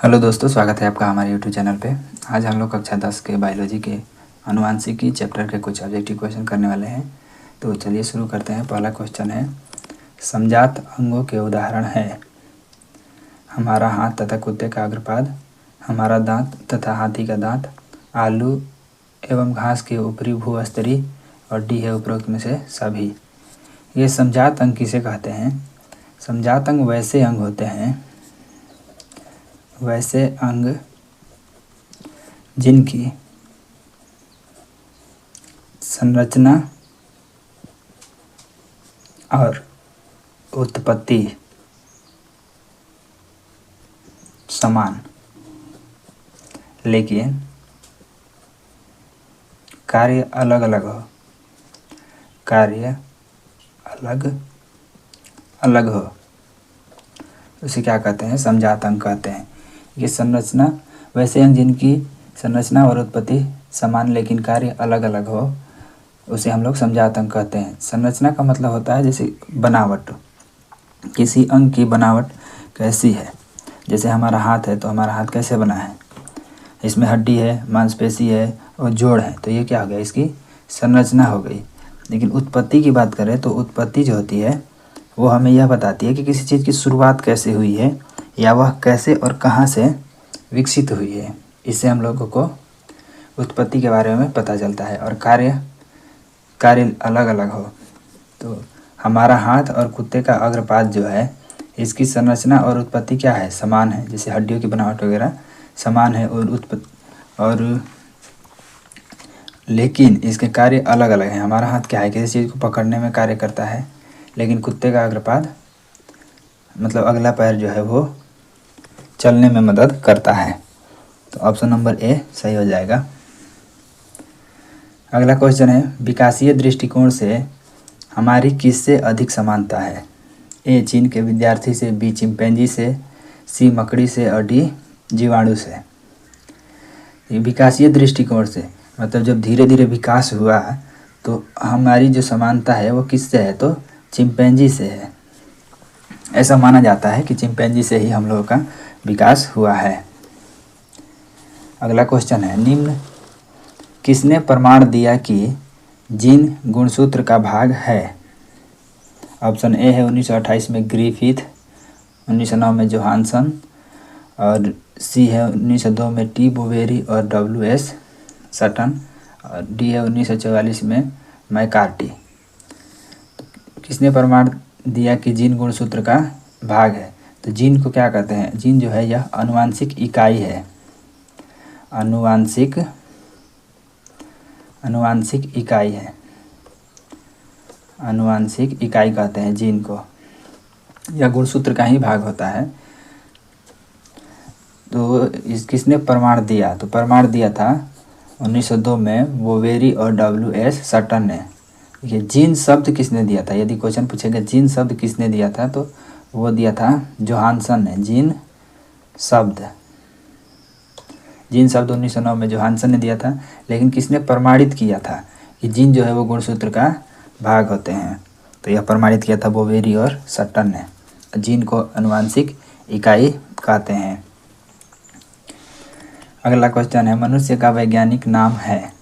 Hello दोस्तों, स्वागत है आपका हमारे यूट्यूब चैनल पे। आज हम लोग कक्षा 10 के बायोलॉजी के आनुवांशिकी चैप्टर के कुछ ऑब्जेक्टिव क्वेश्चन करने वाले हैं। तो चलिए शुरू करते हैं। पहला क्वेश्चन है, समजात अंगों के उदाहरण है हमारा हाथ तथा कुत्ते का अग्रपाद, हमारा दांत तथा हाथी का दांत, आलू एवं घास के ऊपरी भूस्तरीय और डी है उपरोक्त में से सभी। ये समजात अंग किसे कहते हैं? समजात अंग वैसे अंग होते हैं जिनकी संरचना और उत्पत्ति समान लेकिन कार्य अलग अलग हो। उसे क्या कहते हैं? समजात अंग कहते हैं। ये संरचना वैसे अंग जिनकी संरचना और उत्पत्ति समान लेकिन कार्य अलग अलग हो, उसे हम लोग समजात अंग कहते हैं। संरचना का मतलब होता है जैसे बनावट, किसी अंग की बनावट कैसी है। जैसे हमारा हाथ है तो हमारा हाथ कैसे बना है, इसमें हड्डी है, मांसपेशी है और जोड़ है, तो ये क्या हो गया? इसकी संरचना हो गई। लेकिन उत्पत्ति की बात करें तो उत्पत्ति जो होती है वो हमें यह बताती है कि किसी चीज़ की शुरुआत कैसे हुई है या वह कैसे और कहाँ से विकसित हुई है। इससे हम लोगों को उत्पत्ति के बारे में पता चलता है। और कार्य अलग अलग हो, तो हमारा हाथ और कुत्ते का अग्रपाद जो है, इसकी संरचना और उत्पत्ति क्या है? समान है। जैसे हड्डियों की बनावट वगैरह समान है और लेकिन इसके कार्य अलग अलग हैं। हमारा हाथ क्या है? किसी चीज़ को पकड़ने में कार्य करता है, लेकिन कुत्ते का अग्रपाद मतलब अगला पैर जो है वो चलने में मदद करता है। तो ऑप्शन नंबर ए सही हो जाएगा। अगला क्वेश्चन है, विकासीय दृष्टिकोण से हमारी किससे अधिक समानता है? ए चीन के विद्यार्थी से, बी चिंपैंजी से, सी मकड़ी से और डी जीवाणु से। विकासीय दृष्टिकोण से मतलब जब धीरे धीरे विकास हुआ तो हमारी जो समानता है वो किससे है? तो चिंपैंजी से है। ऐसा माना जाता है कि चिंपैंजी से ही हम लोगों का विकास हुआ है। अगला क्वेश्चन है, निम्न किसने प्रमाण दिया कि जीन गुणसूत्र का भाग है? ऑप्शन ए है 1928 में ग्रिफिथ, 1909 में जोहानसन और सी है 1902 में टी बोवेरी और डब्ल्यू.एस. सटन और डी है 1944 में मैकार्टी। किसने प्रमाण दिया कि जीन गुणसूत्र का भाग है? तो जीन को क्या कहते हैं? जीन जो है यह आनुवांशिक इकाई है। आनुवांशिक इकाई है। आनुवांशिक इकाई कहते हैं जीन को। यह गुणसूत्र का ही भाग होता है। तो किसने प्रमाण दिया? तो प्रमाण दिया था 1902 में बोवेरी और डब्ल्यू.एस. सटन ने। देखिए, जीन शब्द किसने दिया था? यदि क्वेश्चन पूछेगा जीन शब्द किसने दिया था तो वो दिया था जोहानसन ने। जीन शब्द 1909 में जोहानसन ने दिया था। लेकिन किसने प्रमाणित किया था कि जीन जो है वो गुणसूत्र का भाग होते हैं? तो यह प्रमाणित किया था बोवेरी और सटन ने। जीन को आनुवांशिक इकाई कहते हैं। अगला क्वेश्चन है, मनुष्य का वैज्ञानिक नाम है?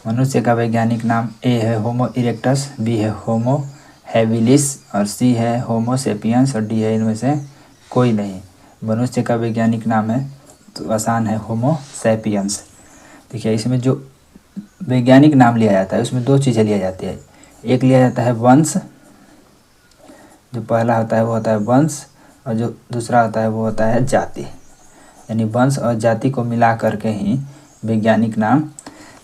मनुष्य का वैज्ञानिक नाम ए है होमो इरेक्टस, बी है होमो हैबिलिस और सी है होमो सेपियंस और डी है इनमें से कोई नहीं। मनुष्य का वैज्ञानिक नाम है तो आसान है, होमो सेपियंस। देखिए, इसमें जो वैज्ञानिक नाम लिया जाता है उसमें दो चीज़ें लिया जाती है। एक लिया जाता है वंश, जो पहला होता है वो होता है वंश, और जो दूसरा होता है वो होता है जाति। यानी वंश और जाति को मिला करके ही वैज्ञानिक नाम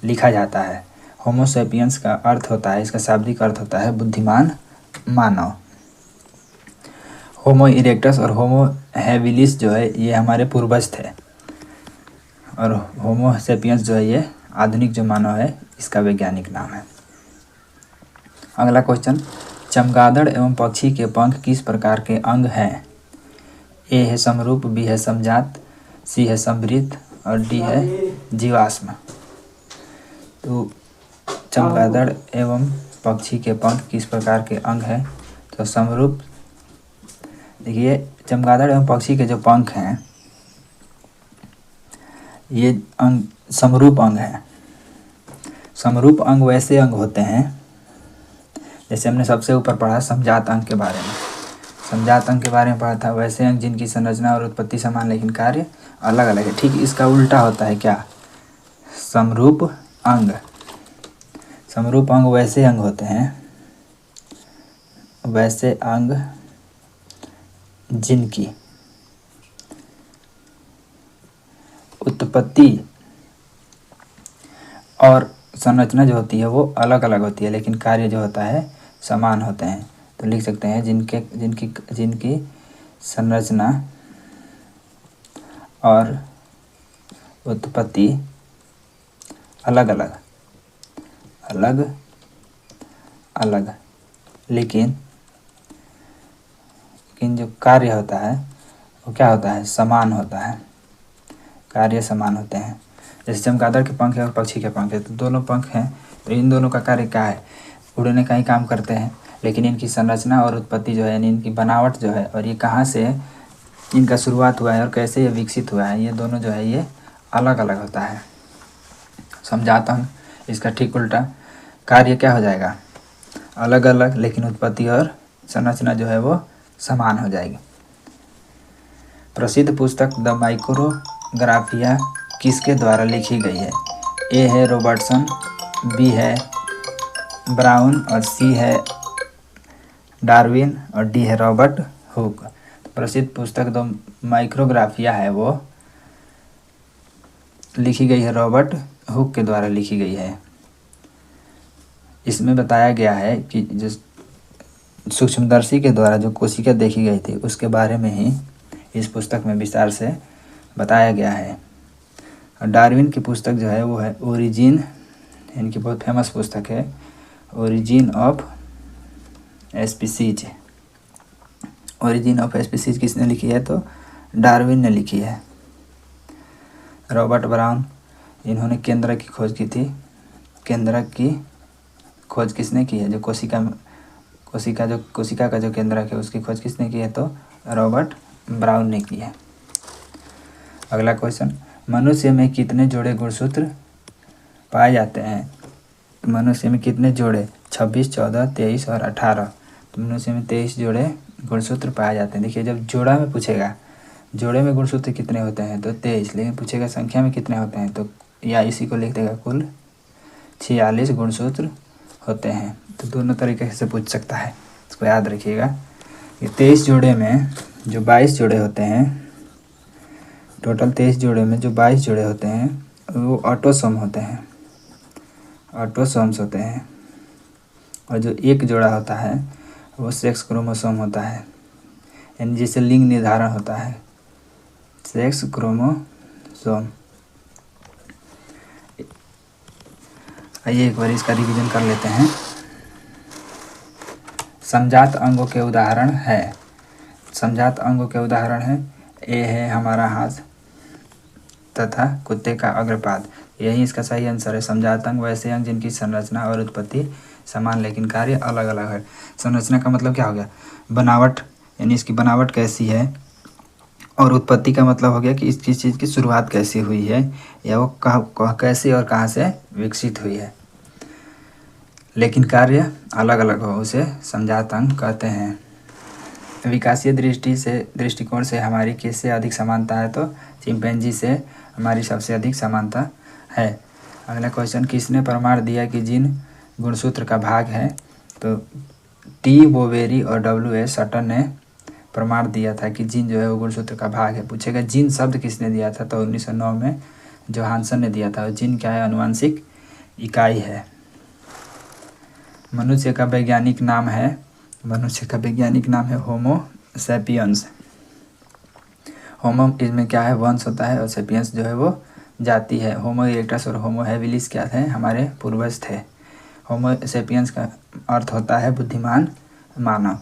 लिखा जाता है। होमो सेपियंस का अर्थ होता है, इसका शाब्दिक अर्थ होता है बुद्धिमान मानव। होमो इरेक्टस और होमो हैबिलिस जो है ये हमारे पूर्वज थे, और होमो सेपियंस जो है ये आधुनिक जो मानव है इसका वैज्ञानिक नाम है। अगला क्वेश्चन, चमगादड़ एवं पक्षी के पंख किस प्रकार के अंग हैं? ए है समरूप, बी है समजात, सी है समवृत्त और डी है जीवाश्म। तो चमगादड़ एवं पक्षी के पंख किस प्रकार के अंग हैं? तो समरूप। देखिए, चमगादड़ एवं पक्षी के जो पंख हैं ये अंग समरूप अंग है। समरूप अंग वैसे अंग होते हैं, जैसे हमने सबसे ऊपर पढ़ा समजात अंग के बारे में, समजात अंग के बारे में पढ़ा था। वैसे अंग जिनकी संरचना और उत्पत्ति समान लेकिन कार्य अलग अलग है। ठीक इसका उल्टा होता है क्या? समरूप अंग। समरूप अंग वैसे अंग होते हैं, वैसे अंग जिनकी उत्पत्ति और संरचना जो होती है वो अलग अलग होती है, लेकिन कार्य जो होता है समान होते हैं। तो लिख सकते हैं जिनकी संरचना और उत्पत्ति अलग अलग, लेकिन जो कार्य होता है वो क्या होता है? समान होता है। कार्य समान होते हैं। जैसे चमगादड़ के पंख है और पक्षी के पंख है, तो दोनों पंख हैं, तो इन दोनों का कार्य क्या है? उड़ने का ही काम करते हैं, लेकिन इनकी संरचना और उत्पत्ति जो है, यानी इनकी बनावट जो है, और ये कहाँ से इनका शुरुआत हुआ है और कैसे ये विकसित हुआ है, ये दोनों जो है ये अलग अलग होता है। समजात अंग, इसका ठीक उल्टा कार्य क्या हो जाएगा? अलग अलग, लेकिन उत्पत्ति और संरचना जो है वो समान हो जाएगी। प्रसिद्ध पुस्तक द माइक्रोग्राफिया किसके द्वारा लिखी गई है? ए है रॉबर्टसन, बी है ब्राउन, और सी है डार्विन, और डी है रॉबर्ट हुक। प्रसिद्ध पुस्तक द माइक्रोग्राफिया है वो लिखी गई है रॉबर्ट हुक के द्वारा लिखी गई है। इसमें बताया गया है कि जो सूक्ष्मदर्शी के द्वारा जो कोशिका देखी गई थी उसके बारे में ही इस पुस्तक में विस्तार से बताया गया है। और डार्विन की पुस्तक जो है वो है ओरिजिन, इनकी बहुत फेमस पुस्तक है, origin of species. Origin of species किसने लिखी है? तो डार्विन ने लिखी है। रॉबर्ट ब्राउन, इन्होंने केंद्रक की खोज की थी। केंद्रक की खोज किसने की है? जो कोशिका का जो केंद्रक है उसकी खोज किसने की है? तो रॉबर्ट ब्राउन ने की है। अगला क्वेश्चन, मनुष्य में कितने जोड़े गुणसूत्र पाए जाते हैं? मनुष्य में कितने जोड़े? 26, 14, 23 और 18। तो मनुष्य में 23 जोड़े गुणसूत्र पाए जाते हैं। देखिए, जब जोड़ा में पूछेगा जोड़े में गुणसूत्र कितने होते हैं तो 23, लेकिन पूछेगा संख्या में कितने होते हैं तो या इसी को लिख देगा कुल 46 गुणसूत्र होते हैं। तो दोनों तरीके से पूछ सकता है, इसको याद रखिएगा। ये 23 जोड़े में जो 22 जोड़े होते हैं, टोटल 23 जोड़े में जो 22 जोड़े होते हैं वो ऑटोसोम होते हैं, ऑटोसोम्स होते हैं। और जो एक जोड़ा होता है वो सेक्स क्रोमोसोम होता है, यानी जिससे लिंग निर्धारण होता है, सेक्स क्रोमोसोम। आइए एक बार इसका रिवीजन कर लेते हैं। समजात अंगों के उदाहरण है, समजात अंगों के उदाहरण है, ए है हमारा हाथ तथा कुत्ते का अग्रपाद, यही इसका सही आंसर है। समजात अंग वैसे अंग जिनकी संरचना और उत्पत्ति समान लेकिन कार्य अलग अलग है। संरचना का मतलब क्या हो गया? बनावट, यानी इसकी बनावट कैसी है, और उत्पत्ति का मतलब हो गया कि इस किस चीज़ की शुरुआत कैसी हुई है, या वो कैसे और कहाँ से विकसित हुई है, लेकिन कार्य अलग अलग हो, उसे समजात अंग कहते हैं। विकासीय दृष्टिकोण से हमारी किससे अधिक समानता है? तो चिंपैंजी से हमारी सबसे अधिक समानता है। अगला क्वेश्चन, किसने प्रमाण दिया कि जीन गुणसूत्र का भाग है? तो टी बोवेरी और W.S. सटन ने प्रमाण दिया था कि जीन जो है वो गुणसूत्र का भाग है। पूछेगा जीन शब्द किसने दिया था? तो 1909 में जोहानसन ने दिया था। और जीन क्या है? अनुवांशिक इकाई है। मनुष्य का वैज्ञानिक नाम है, मनुष्य का वैज्ञानिक नाम है होमो सैपियंस। होमो इसमें क्या है? वंश होता है, और सैपियंस जो है वो जाति है। होमो इरेक्टस और होमो हैबिलिस क्या थे? हमारे पूर्वज थे। होमो सैपियंस का अर्थ होता है बुद्धिमान मानव।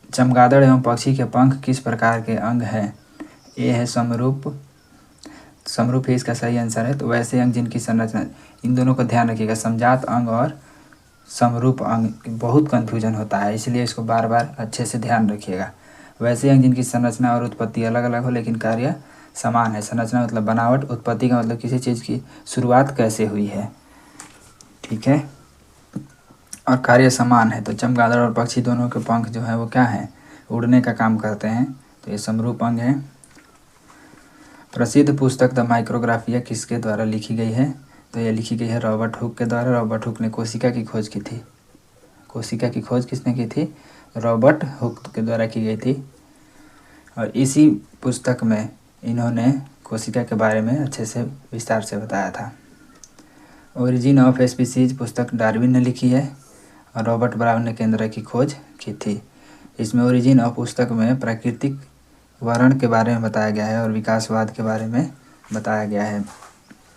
चमगादड़ एवं पक्षी के पंख किस प्रकार के अंग हैं? ए है समरूप, समरूप ही इसका सही आंसर है। तो वैसे अंग जिनकी संरचना, इन दोनों को ध्यान रखिएगा, समजात अंग और समरूप अंग बहुत कन्फ्यूजन होता है, इसलिए इसको बार बार अच्छे से ध्यान रखिएगा। वैसे अंग जिनकी संरचना और उत्पत्ति अलग अलग हो लेकिन कार्य समान है। संरचना मतलब बनावट, उत्पत्ति का मतलब किसी चीज़ की शुरुआत कैसे हुई है, ठीक है। और कार्य समान है, तो चमगादड़ और पक्षी दोनों के पंख जो है वो क्या है, उड़ने का काम करते हैं, तो ये समरूप अंग है। प्रसिद्ध पुस्तक द माइक्रोग्राफिया किसके द्वारा लिखी गई है, तो ये लिखी गई है रॉबर्ट हुक के द्वारा। रॉबर्ट हुक ने कोशिका की खोज की थी। कोशिका की खोज किसने की थी, रॉबर्ट हुक के द्वारा की गई थी। और इसी पुस्तक में इन्होंने कोशिका के बारे में अच्छे से विस्तार से बताया था। ओरिजिन ऑफ स्पीसीज पुस्तक डार्विन ने लिखी है और रॉबर्ट ब्राउन ने केंद्र की खोज की थी। इसमें ओरिजिन ऑफ पुस्तक में प्राकृतिक वर्ण के बारे में बताया गया है और विकासवाद के बारे में बताया गया है।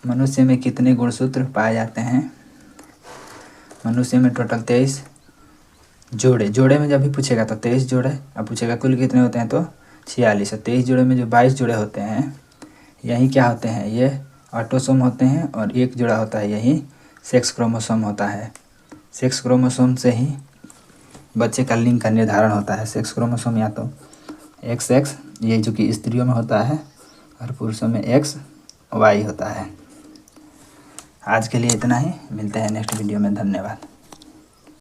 मनुष्य में कितने गुणसूत्र पाए जाते हैं, मनुष्य में टोटल 23 जोड़े। जोड़े में जब भी पूछेगा तो 23 जोड़े, अब पूछेगा कुल कितने होते हैं तो 46। 23 जोड़े में जो 22 जोड़े होते हैं यही क्या होते हैं, ये ऑटोसोम होते हैं, और एक जोड़ा होता है यही सेक्स क्रोमोसोम होता है। सेक्स क्रोमोसोम से ही बच्चे का लिंग का निर्धारण होता है। सेक्स क्रोमोसोम या तो XX, ये जो कि स्त्रियों में होता है, और पुरुषों में XY होता है। आज के लिए इतना ही, मिलते हैं नेक्स्ट वीडियो में। धन्यवाद।